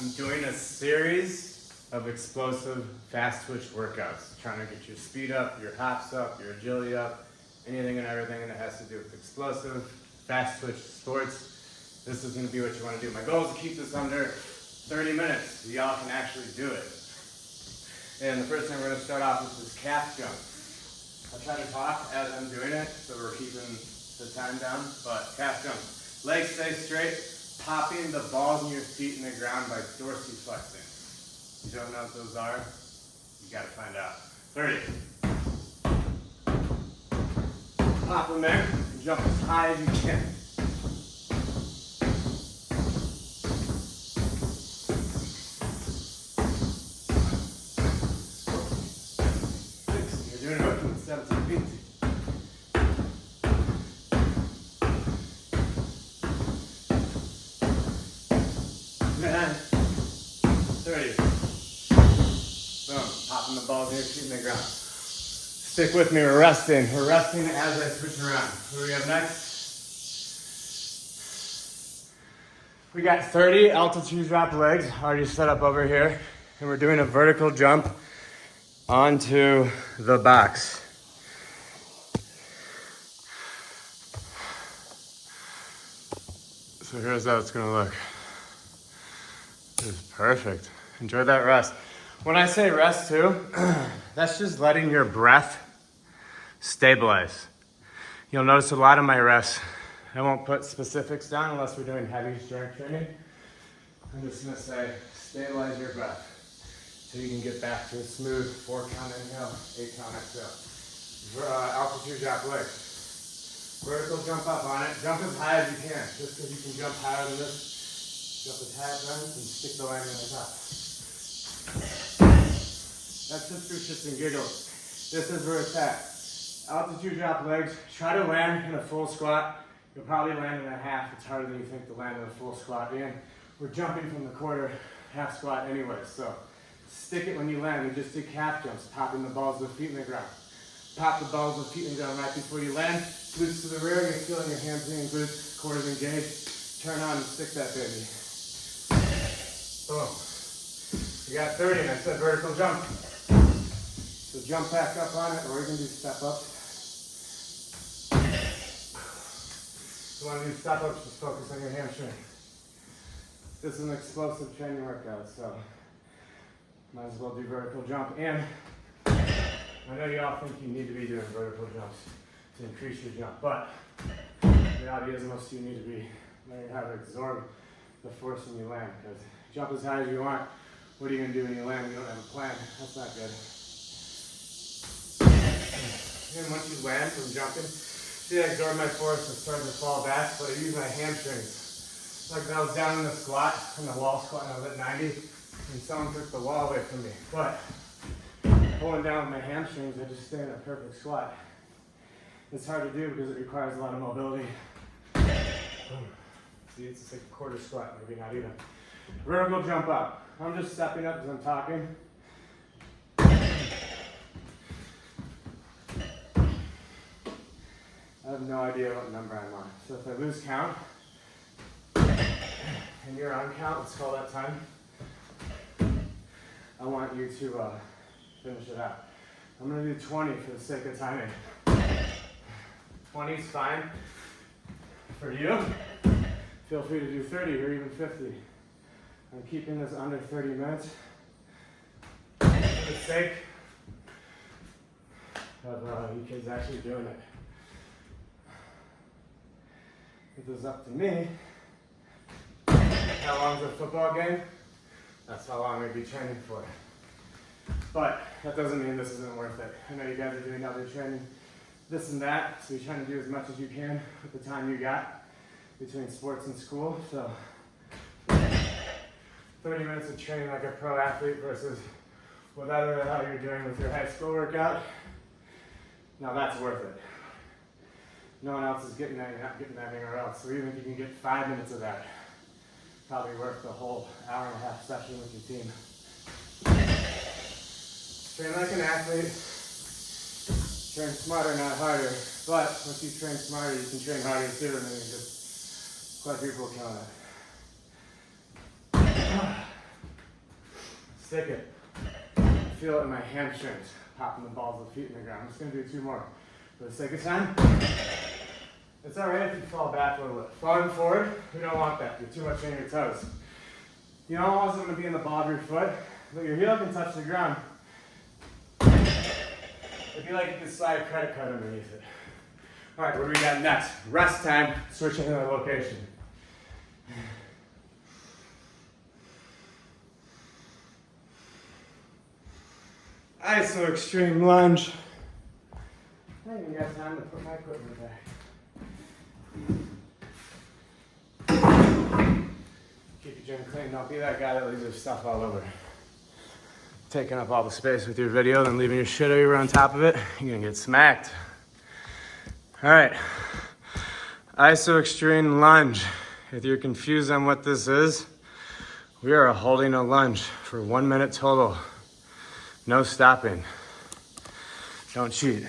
I'm doing a series of explosive fast twitch workouts, trying to get your speed up, your hops up, your agility up, anything and everything that has to do with explosive fast twitch sports. This is going to be what you want to do. My goal is to keep this under 30 minutes so y'all can actually do it. And the first thing we're going to start off with is calf jump. I'll try to talk as I'm doing it so we're keeping the time down, but calf jump. Legs stay straight, popping the balls in your feet in the ground by dorsiflexing. You don't know what those are? You gotta find out. 30. Pop them there, and jump as high as you can. 60. You're doing it with 17 feet. 30. Boom. Popping the balls in your feet in the ground. Stick with me. We're resting. We're resting as I switch around. Who do we have next? We got 30 altitude drop legs already set up over here. And we're doing a vertical jump onto the box. So here's how it's gonna look. It's perfect. Enjoy that rest. When I say rest too, that's just letting your breath stabilize. You'll notice a lot of my rests, I won't put specifics down unless we're doing heavy strength training. I'm just gonna say, stabilize your breath so you can get back to a smooth 4-count inhale, 8-count exhale. Altitude drop legs. Vertical jump up on it. Jump as high as you can. Just because you can jump higher than this, jump as high as that and stick the landing on top. That's just for shits and giggles. This is where it's at. Altitude drop legs. Try to land in a full squat. You'll probably land in a half. It's harder than you think to land in a full squat. And we're jumping from the quarter half squat anyway. So stick it when you land. We just did calf jumps, popping the balls of the feet in the ground. Pop the balls of the feet in the ground right before you land. Glutes to the rear. You're feeling your hamstring and glutes, quarters engaged. Turn on and stick that baby. Boom. You got 30 and I said vertical jump. So jump back up on it, or you can do step ups. If you want to do step ups, just focus on your hamstring. This is an explosive training workout, so might as well do vertical jump. And I know you all think you need to be doing vertical jumps to increase your jump, but the reality is most of you need to be learning how to absorb the force when you land, because jump as high as you want. What are you going to do when you land? You don't have a plan. That's not good. And once you land from jumping, see, I absorb my force and start to fall back, but I use my hamstrings. Like when I was down in the squat, in the wall squat, and I was at 90, and someone took the wall away from me. But pulling down with my hamstrings, I just stay in a perfect squat. It's hard to do because it requires a lot of mobility. See, it's like a quarter squat, maybe not even. Vertical jump up. I'm just stepping up as I'm talking. I have no idea what number I'm on. So if I lose count, and you're on count, let's call that time. I want you to finish it out. I'm gonna do 20 for the sake of timing. 20 is fine for you. Feel free to do 30 or even 50. I'm keeping this under 30 minutes for the sake of you kids actually doing it. If it was up to me, how long's a football game? That's how long we'd be training for. But that doesn't mean this isn't worth it. I know you guys are doing other training, this and that, so you're trying to do as much as you can with the time you got between sports and school. So 30 minutes of training like a pro athlete versus whatever the hell you're doing with your high school workout, now that's worth it. No one else is getting that, you're not getting that anywhere else. So even if you can get 5 minutes of that, probably worth the whole hour-and-a-half session with your team. Train like an athlete, train smarter, not harder. But once you train smarter, you can train harder too, and then you just quadruple count it. Stick it. Feel it in my hamstrings, popping the balls of the feet in the ground. I'm just gonna do 2 more. For the sake of time, it's all right if you fall back a little bit. Falling forward, we don't want that. You're too much on your toes. You don't want them to be in the ball of your foot, but your heel can touch the ground. It'd be like you could slide a credit card underneath it. All right, what do we got next? Rest time, switching to the location. Iso extreme lunge. I don't even got time to put my equipment back. Keep your gym clean. Don't be that guy that leaves your stuff all over. Taking up all the space with your video, then leaving your shit everywhere on top of it. You're gonna get smacked. All right. Iso extreme lunge. If you're confused on what this is, we are holding a lunge for 1 minute total. No stopping. Don't cheat.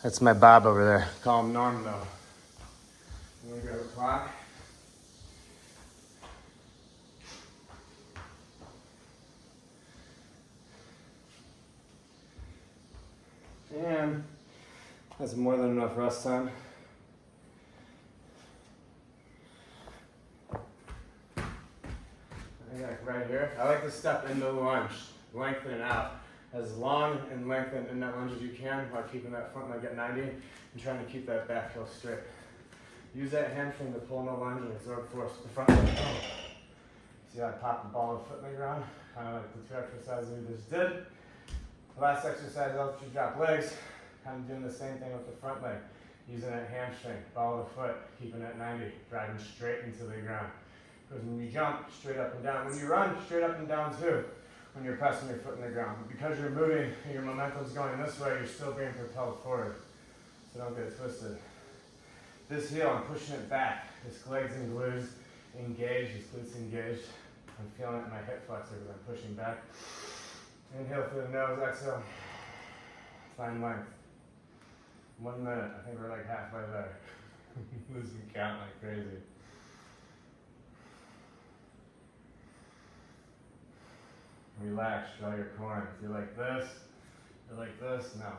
That's my Bob over there. Call him Norm though. I'm gonna grab a clock. And that's more than enough rest time. I think like right here. I like to step into the lunge, lengthen it out. As long and lengthened in that lunge as you can while keeping that front leg at 90 and trying to keep that back heel straight. Use that hamstring to pull in the lunge and absorb force with the front leg. Oh. See how I popped the ball of the foot in the ground? Kind of like the 2 exercises we just did. The last exercise, altitude drop legs. Kind of doing the same thing with the front leg. Using that hamstring, ball of the foot, keeping it at 90, driving straight into the ground. Because when you jump, straight up and down. When you run, straight up and down too. When you're pressing your foot in the ground. But because you're moving and your momentum's going this way, you're still being propelled forward. So don't get it twisted. This heel, I'm pushing it back. This legs and glues engaged, this glutes engaged. I'm feeling it in my hip flexor because I'm pushing back. Inhale through the nose, exhale. Find length. 1 minute, I think we're like halfway there. Losing count like crazy. Relax, draw your core. If you're like this, no.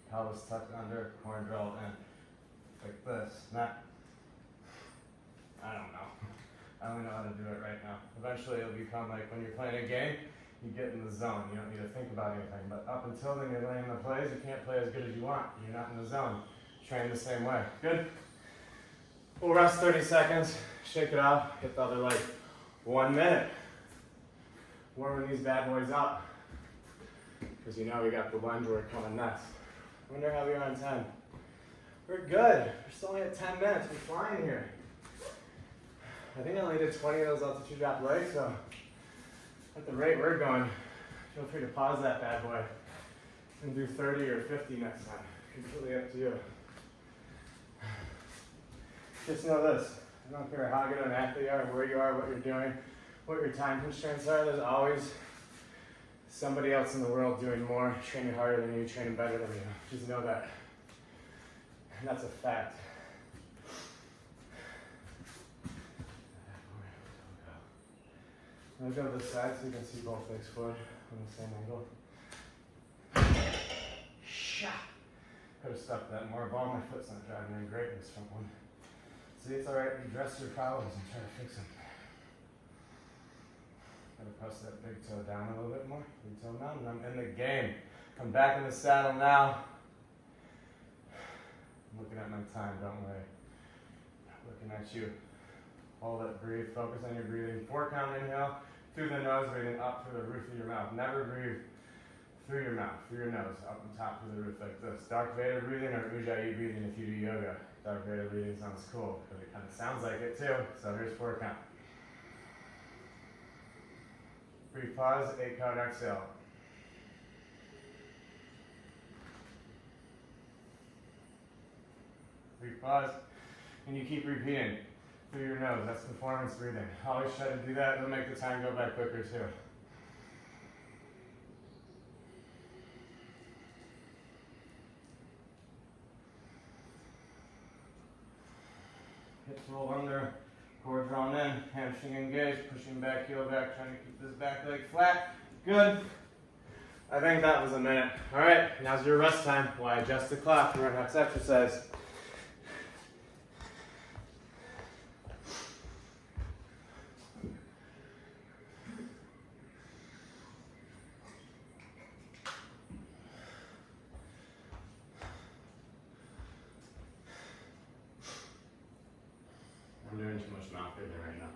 Pelvis tucked under, core drawn in. Like this, not, I don't know. I don't know how to do it right now. Eventually it'll become like when you're playing a game, you get in the zone. You don't need to think about anything. But up until then, you're laying the plays. You can't play as good as you want. You're not in the zone. Train the same way. Good? We'll rest 30 seconds. Shake it off. Hit the other leg. 1 minute. Warming these bad boys up. Because you know we got the lunge work coming next. I wonder how we are on 10. We're good. We're still only at 10 minutes. We're flying here. I think I only did 20 of those altitude drop legs, so at the rate we're going, feel free to pause that bad boy and do 30 or 50 next time. Completely up to you. Just know this, I don't care how good an athlete you are, where you are, what you're doing, what your time constraints are, there's always somebody else in the world doing more, training harder than you, training better than you. Just know that. And that's a fact. I'm going to go to the side so you can see both legs forward on the same angle. Shot! Could have stuck that more ball. My foot's not driving in great in this front one. See, it's alright. Address your problems and try to fix them. Gotta press that big toe down a little bit more. Big toe down, and I'm in the game. I'm back in the saddle now. I'm looking at my time, don't worry. Looking at you. Hold it, breathe, focus on your breathing. 4 count inhale, through the nose, breathing up through the roof of your mouth. Never breathe through your mouth, through your nose, up and top through the roof like this. Dark Vader breathing or Ujjayi breathing if you do yoga. Dark Vader breathing sounds cool, because it kind of sounds like it too. So here's 4 count. Breathe, pause, 8 count exhale. Breathe, pause, and you keep repeating. Through your nose, that's performance breathing. Always try to do that, it'll make the time go by quicker too. Hips roll under, Core drawn in, hamstring engaged, pushing back, heel back, trying to keep this back leg flat. Good. I think that was a minute. All right, now's your rest time. Why adjust the clock for our next exercise. I'm doing too much mouth breathing right now.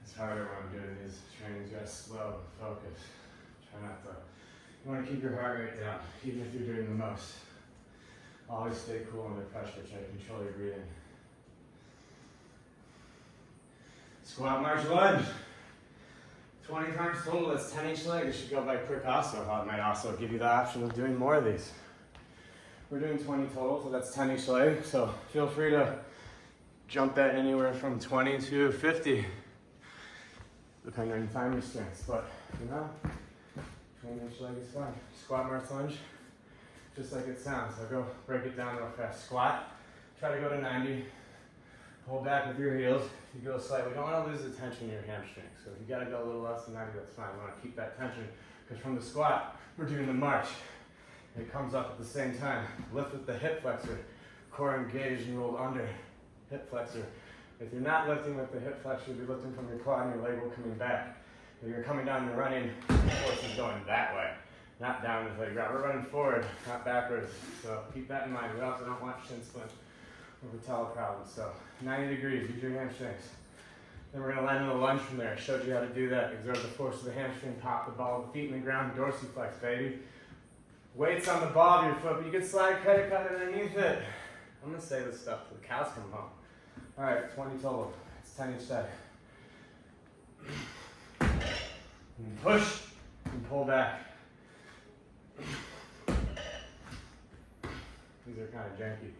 It's harder when I'm doing these trainings. You gotta slow and focus. Try not to. You want to keep your heart rate down, even if you're doing the most. Always stay cool under pressure. Try to control your breathing. Squat, march, lunge. 20 times total. That's 10 each leg. It should go by quick also. It might also give you the option of doing more of these. We're doing 20 total, so that's 10 each leg. So feel free to jump that anywhere from 20 to 50, depending on your time restraints. But you know, 20 each leg is fine. Squat, march, lunge, just like it sounds. So go break it down real fast. Squat, try to go to 90. Hold back with your heels. If you go slightly, we don't want to lose the tension in your hamstring. So if you got to go a little less than 90, that's fine. We want to keep that tension because from the squat, we're doing the march. It comes up at the same time. Lift with the hip flexor, core engaged and rolled under. Hip flexor. If you're not lifting with the hip flexor, you'll be lifting from your quad and your leg will coming back. If you're coming down and running, the force is going that way, not down as like we're running forward, not backwards. So keep that in mind. We also don't want shin splint or patella problems. So 90 degrees, use your hamstrings. Then we're gonna land in the lunge from there. I showed you how to do that. Exert the force of the hamstring, pop the ball of the feet in the ground, dorsiflex, baby. Weights on the ball of your foot, but you can slide credit card underneath it. I'm gonna say this stuff till the cows come home. All right, 20 total. It's 10 each side. And push and pull back. These are kind of janky.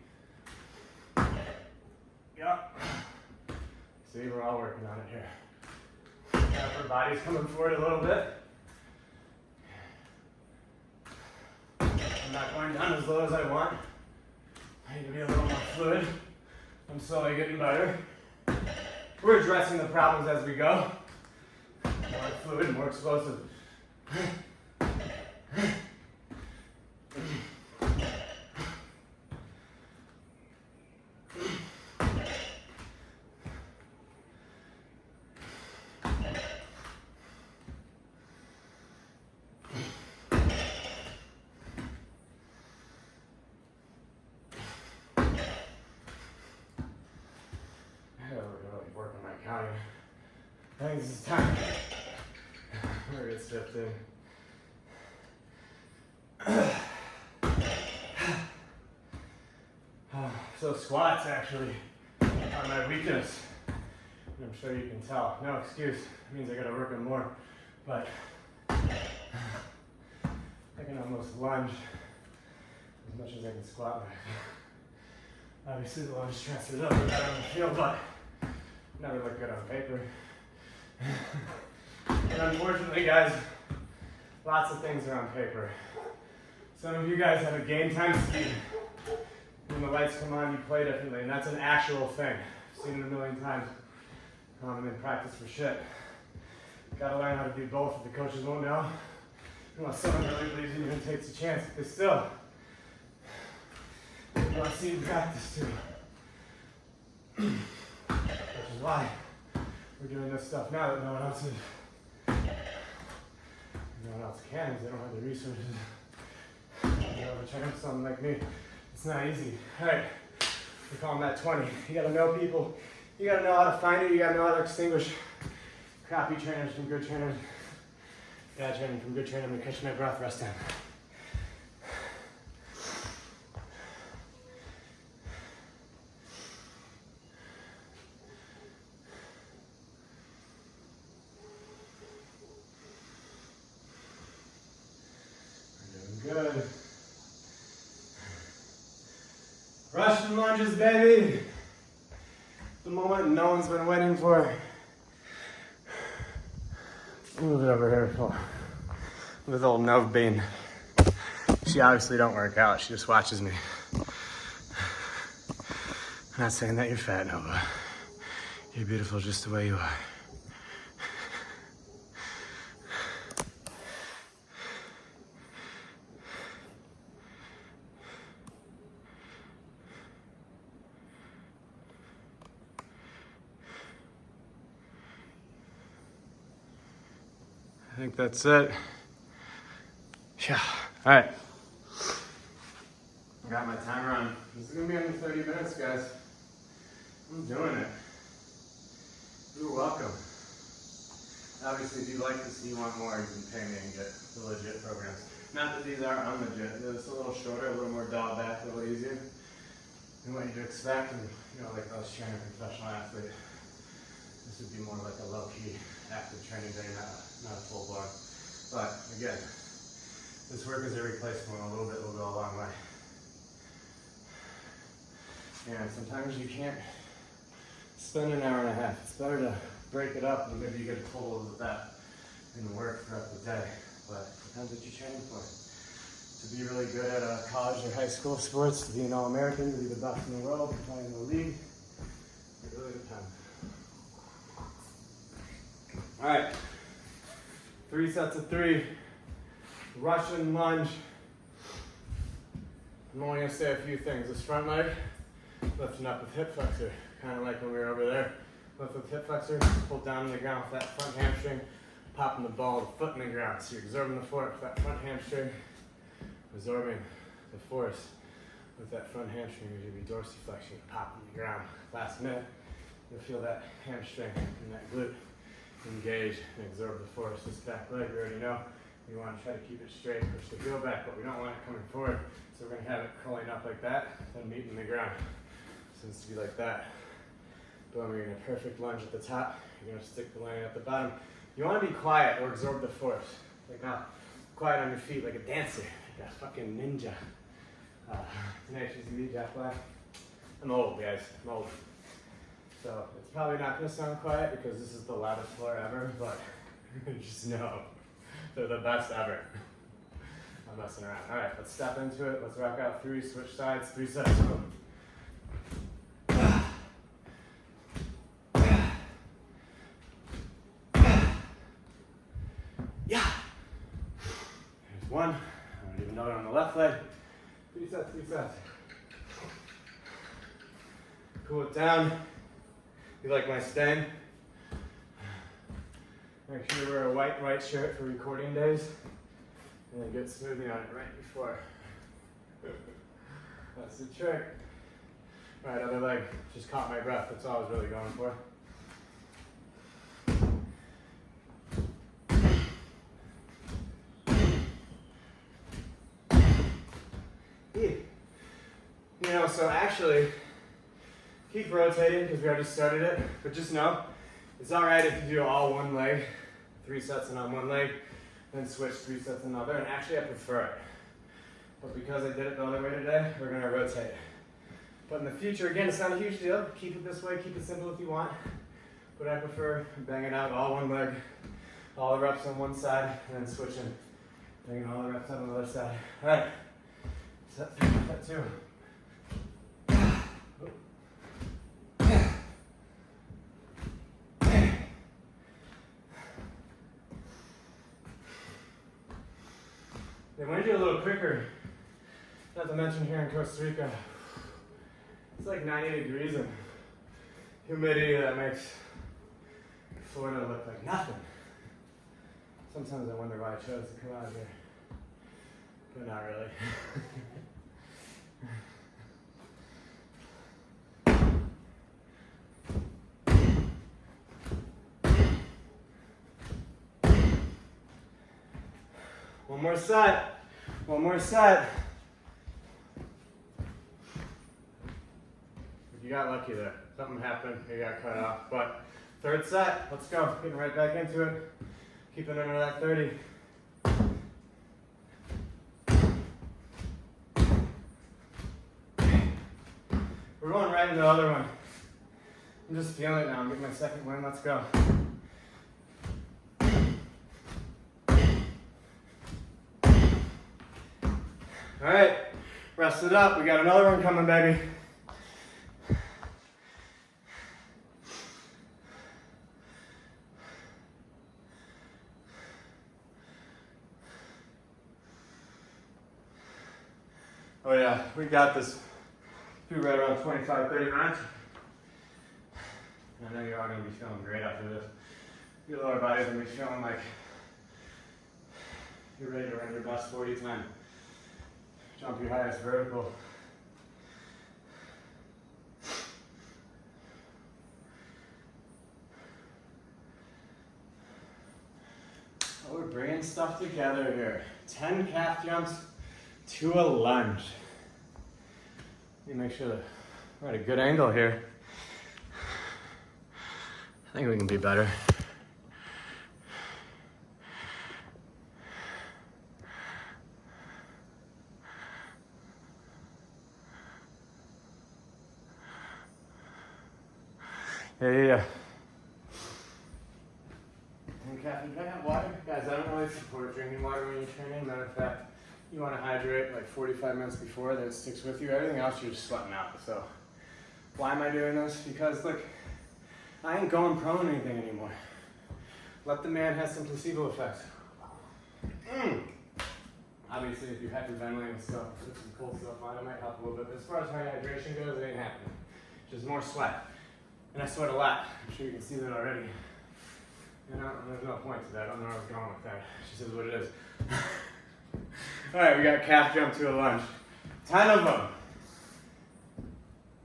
Yep. See, we're all working on it here. Upper body's coming forward a little bit. I'm not going down as low as I want. I need to be a little more fluid. I'm slowly getting better. We're addressing the problems as we go. More fluid, more explosive. I think this is time. We're gonna get stepped in. So squats actually are my weakness. I'm sure you can tell. No excuse. It means I gotta work on more. But I can almost lunge as much as I can squat back. Obviously the lunge transfers up better on the field, but never look good on paper. And unfortunately, guys, lots of things are on paper. Some of you guys have a game time speed. When the lights come on, you play differently, and that's an actual thing. I've seen it a million times. And in practice for shit. Gotta learn how to do both, if the coaches won't know. Unless someone really believes in you and takes a chance, but still. You want to see in practice too. Which is why we're doing this stuff now that no one else is. No one else can, because they don't have the resources. You know, to train someone like me, it's not easy. All right, we're calling that 20. You gotta know people. You gotta know how to find it. You gotta know how to extinguish crappy trainers from good trainers. Bad training from good trainer. I'm gonna catch my breath, rest time. Good. Russian lunges, baby. The moment no one's been waiting for. Move it over here for with old Nov Bean. She obviously don't work out. She just watches me. I'm not saying that you're fat, Nova. You're beautiful just the way you are. I think that's it. Yeah. All right. I got my timer on. This is gonna be under 30 minutes, guys. I'm doing it. You're welcome. Obviously, if you'd like to see want more, you can pay me and get the legit programs. Not that these are unlegit. They're just a little shorter, a little more dialed back, a little easier than what you'd expect. And like I was training a professional athlete, this would be more like a low-key active training day, not a full-blown. But again, this work is a replacement. A little bit will go a long way. And sometimes you can't spend an hour and a half. It's better to break it up and maybe you get a total of that in work throughout the day. But it depends what you're training for. To be really good at college or high school sports, to be an All-American, to be the best in the world, to play in the league, it really depends. All right, 3 sets of 3, Russian lunge. I'm only gonna say a few things. This front leg, lifting up with hip flexor, kind of like when we were over there. Lift with hip flexor, pull down on the ground with that front hamstring, popping the ball of the foot in the ground. So you're absorbing the force with that front hamstring, absorbing the force with that front hamstring. You'll be dorsiflexion, popping the ground. Last minute, you'll feel that hamstring and that glute engage and absorb the force. This back leg, we already know. We want to try to keep it straight, push the heel back, but we don't want it coming forward. So we're going to have it curling up like that, then meeting the ground. So it's to be like that. Boom, you're in a perfect lunge at the top. You're going to stick the landing at the bottom. You want to be quiet or absorb the force. Like now, quiet on your feet like a dancer, like a fucking ninja. Tenacious D, Jack Black. I'm old, guys. I'm old. So it's probably not going to sound quiet because this is the loudest floor ever, but just know they're the best ever. I'm messing around. All right, let's step into it. Let's rock out 3, switch sides, 3 sets. Boom. Yeah. There's 1. I don't even know it on the left leg. 3 sets, 3 sets. Cool it down. You like my stain? Make sure you wear a white shirt for recording days. And then get smoothie on it right before. That's the trick. All right, other leg. Just caught my breath. That's all I was really going for. So actually, keep rotating because we already started it, but just know, it's all right if you do all one leg, 3 sets and on one leg, then switch 3 sets another, and actually I prefer it. But because I did it the other way today, we're gonna rotate. But in the future, again, it's not a huge deal. Keep it this way, keep it simple if you want. But I prefer banging out all one leg, all the reps on one side, and then switching, banging all the reps on the other side. All right, set 3, set 2. They want to do a little quicker. Not to mention here in Costa Rica, it's like 90 degrees and humidity that makes Florida look like nothing. Sometimes I wonder why I chose to come out here, but not really. One more set. One more set. You got lucky there. Something happened. You got cut off. But 3rd set. Let's go. Getting right back into it. Keeping under that 30. We're going right into the other one. I'm just feeling it now. I'm getting my 2nd win. Let's go. All right, rest it up. We got another one coming, baby. Oh yeah, we got this. Do right around 25, 30 minutes. I know you're all gonna be feeling great after this. Your lower body's gonna be feeling like you're ready to run your best 40 time. Jump your highest vertical. Oh, we're bringing stuff together here. 10 calf jumps to a lunge. Let me make sure that we're at a good angle here. I think we can be better. Yeah. And Captain, can I have water? Guys, I don't really support drinking water when you're training. Matter of fact, you want to hydrate like 45 minutes before, then it sticks with you. Everything else you're just sweating out. So why am I doing this? Because look, I ain't going prone anything anymore. Let the man have some placebo effects. Obviously, if you're hyperventilating and stuff, put some cold stuff on, it might help a little bit. But as far as hydration goes, it ain't happening. Just more sweat. And I sweat a lot. I'm sure you can see that already. And there's no point to that. I don't know where I was going with that. It just is what it is. All right, we got calf jump to a lunge. 10 of them.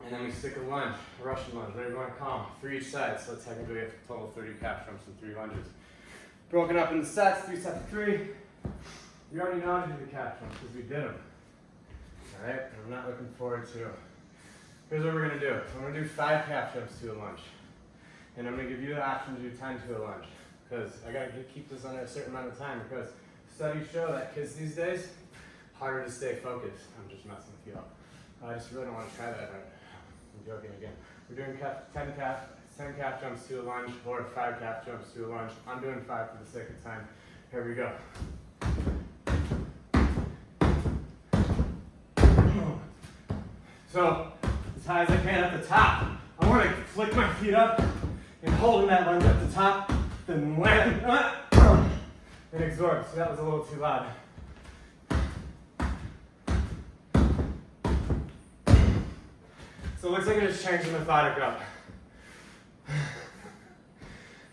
And then we stick a lunge, a Russian lunge, whatever you want to call them. 3 each side. So technically we have a total of 30 calf jumps and 3 lunges. Broken up into sets, 3 sets of 3. You already know how to do the calf jumps because we did them. All right, and I'm not looking forward to. Here's what we're going to do. I'm going to do 5 calf jumps to a lunge. And I'm going to give you the option to do 10 to a lunge. Because I got to keep this under a certain amount of time. Because studies show that kids these days, harder to stay focused. I'm just messing with you up. I just really don't want to try that. I'm joking again. We're doing 10 calf jumps to a lunge or 5 calf jumps to a lunge. I'm doing 5 for the sake of time. Here we go. So, as high as I can at the top. I want to flick my feet up and holding that lunge at the top, then land and absorb. So that was a little too loud. So it looks like I just changed the methodic up.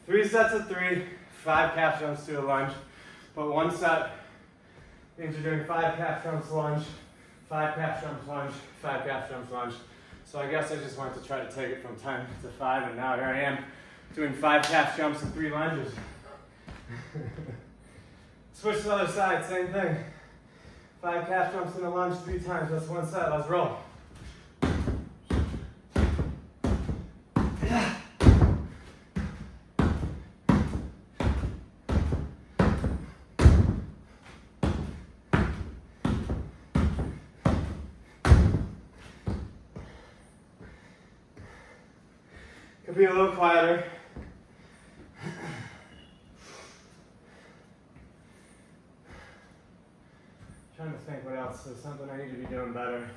3 sets of 3, 5 calf jumps to a lunge. But 1 set means you're doing 5 calf jumps lunge, 5 calf jumps lunge, 5 calf jumps lunge. So I guess I just wanted to try to take it from 10 to 5, and now here I am doing 5 calf jumps and 3 lunges. Switch to the other side, same thing. 5 calf jumps in a lunge 3 times, that's 1 set, let's roll. Could be a little quieter. Trying to think what else. There's something I need to be doing better.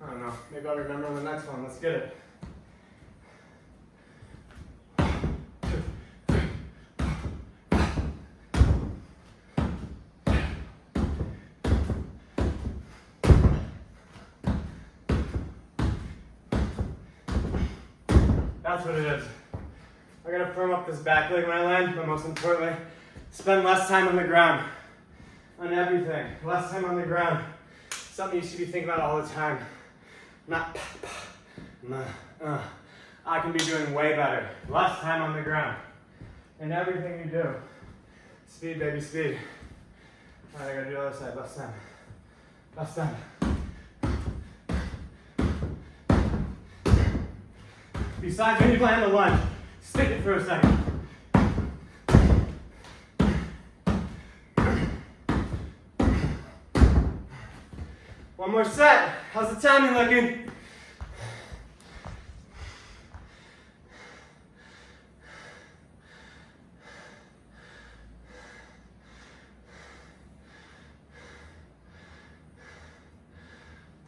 I don't know. Maybe I'll remember on the next one. Let's get it. That's what it is. I gotta firm up this back leg when I land, but most importantly, spend less time on the ground. On everything. Less time on the ground. Something you should be thinking about all the time. Not I can be doing way better. Less time on the ground. In everything you do. Speed, baby, speed. Alright, I gotta do the other side. Left time. Left time. Besides, when you land the lunge, stick it for a second. One more set. How's the timing looking?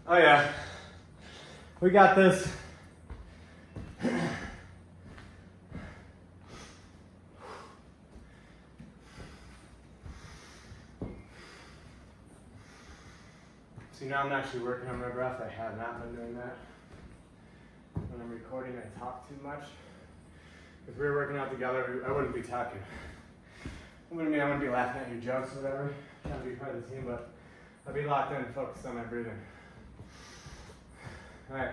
Oh yeah. We got this. See, now I'm actually working on my breath. I have not been doing that. When I'm recording, I talk too much. If we were working out together, I wouldn't be talking. I wouldn't be laughing at your jokes or whatever, trying to be part of the team, but I'd be locked in and focused on my breathing. All right.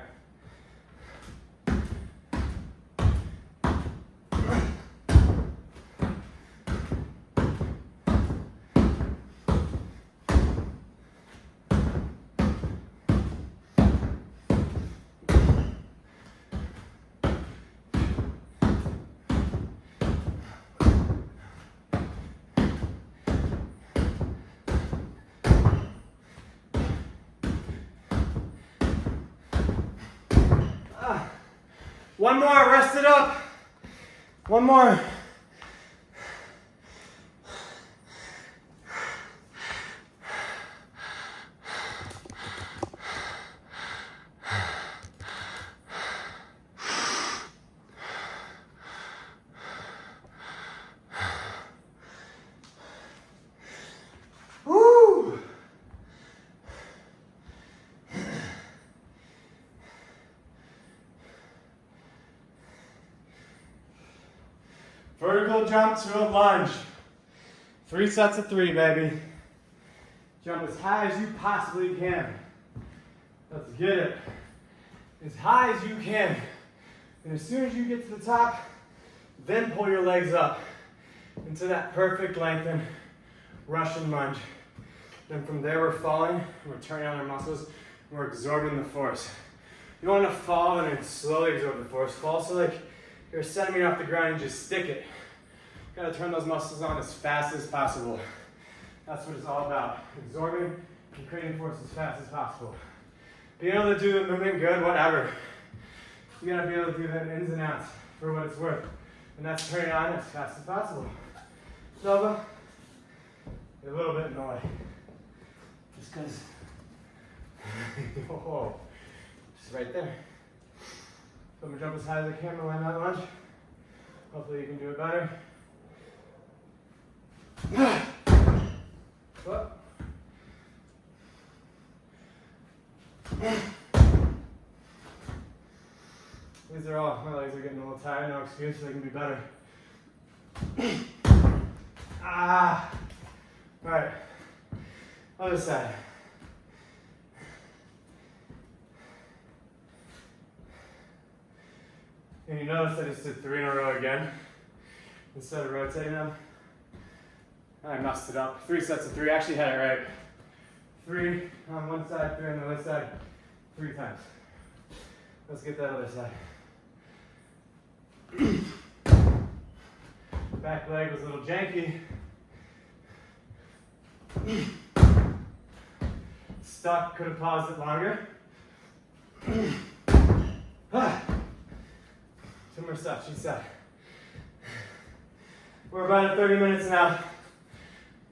One more, rest it up. One more. Woo! Vertical jump to a lunge. 3 sets of 3, baby. Jump as high as you possibly can. Let's get it. As high as you can. And as soon as you get to the top, then pull your legs up into that perfect lengthen Russian lunge. Then from there we're falling, we're turning on our muscles, and we're absorbing the force. You don't want to fall and then slowly absorb the force. Fall so like you're a centimeter off the ground and just stick it. You gotta turn those muscles on as fast as possible. That's what it's all about. Absorbing and creating force as fast as possible. Being able to do the movement good, whatever. You gotta be able to do that ins and outs for what it's worth. And that's turning on as fast as possible. Nova, a little bit in the way. Just because, oh, just right there. So I'm gonna jump as high as I can to land that lunge. Hopefully you can do it better. Up. These are all, my legs are getting a little tired, no excuse, they can be better. All right, other side. And you notice I just did 3 in a row again, instead of rotating them. I messed it up. 3 sets of 3, I actually had it right. 3 on one side, 3 on the other side, 3 times. Let's get that other side. Back leg was a little janky. Stuck, could have paused it longer. 2 more steps, she said. We're about at 30 minutes now.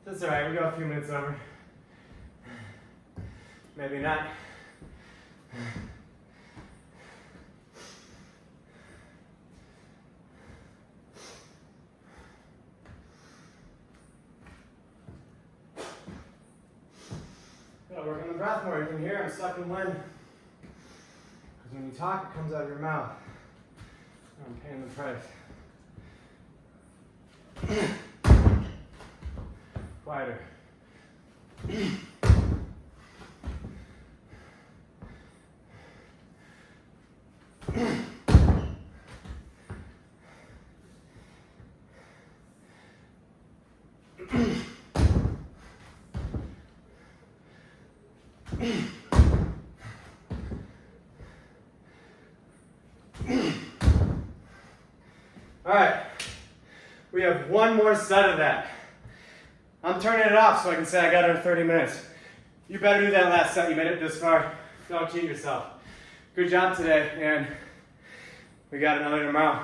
That's all right, we go a few minutes over. Maybe not. Gotta work on the breath more. You can hear I'm sucking wind. Because when you talk, it comes out of your mouth. I'm paying the price. Quieter. All right, we have one more set of that. I'm turning it off so I can say I got it in 30 minutes. You better do that last set. You made it this far. Don't cheat yourself. Good job today, and we got another tomorrow.